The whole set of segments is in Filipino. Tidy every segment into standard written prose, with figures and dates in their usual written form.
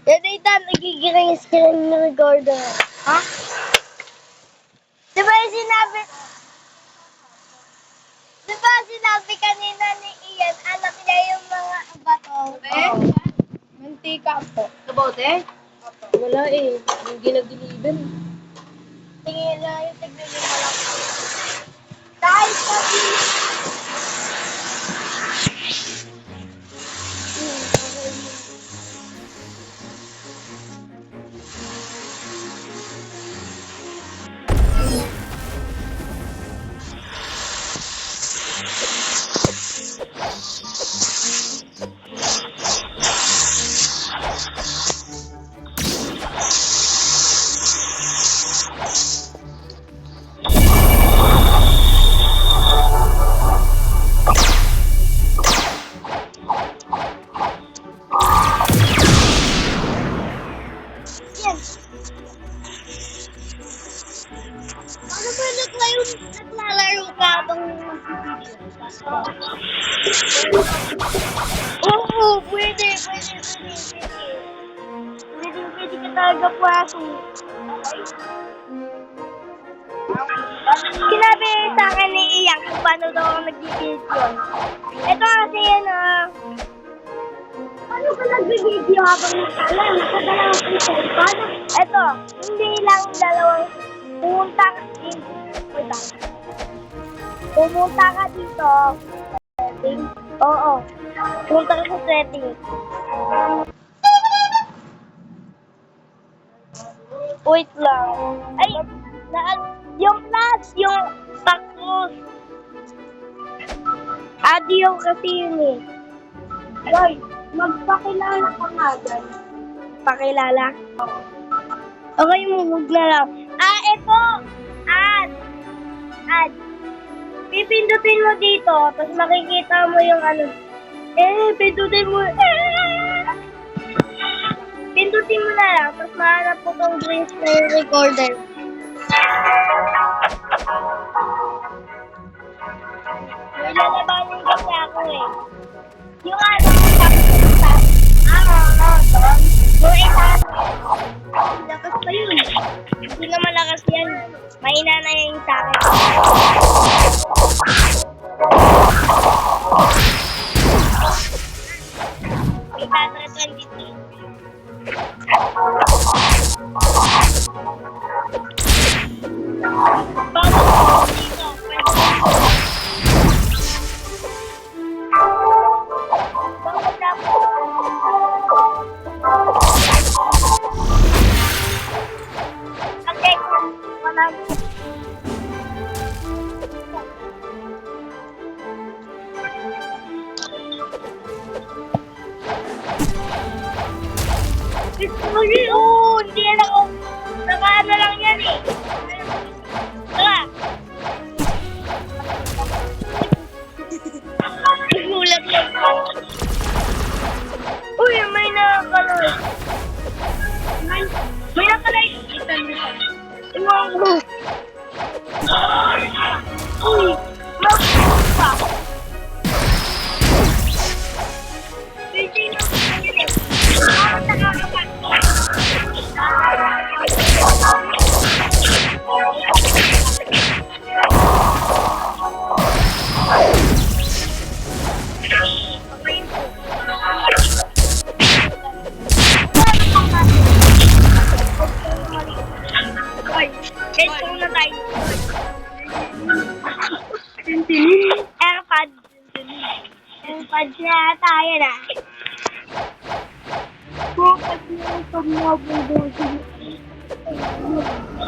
Yan ay nagigiring-screen ng recorder. Ha? Diba sinabi kanina ni Ian, anak niya yung mga bato? Mantika po. Kabote? Wala eh. Hindi nag-deliver. Tingin na yung tignan yung malaki. Dahil sabi yan. Ano ba naglalaro ka habang Oo, pwede. Pwede ka talaga pumasok. Sinabi sa akin ni Iyak kung paano daw ako nag-video. Ito kasi yan Paano ka nag-video habang nakala? Nakadala ako sa cellphone? Ito, hindi lang dalawang pumunta ka dito. Setting? Oo. Pumunta ka sa setting. Wait lang. Ay, yung plus, yung takos. Audio kasi yun eh. Boy, magpakilala ka nga dyan. Pakilala? Okay, move na lang. Ito! Add! Pipindutin mo dito, tapos makikita mo yung pindutin mo. Pindutin mo na lang, tapos mahanap po tong green screen recorder. May lalabanin kasi ako eh. Yung yung lakas pa yun. Hindi na malakas yan. Mahina na yung sa akin. May 123. Bago dito. Hindi yan ako. Nakaano lang yan eh. Tara. Nagulat yan. Uy, may nakakaloy. May nakaloy. Iwan ko. Uy, pa. Airpods na tayo na. Focus na yung pag-mabubusin.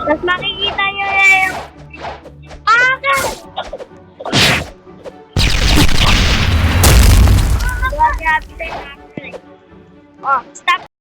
Tapos makikita nyo na yung sabi sa'yo na eh. Oh, stop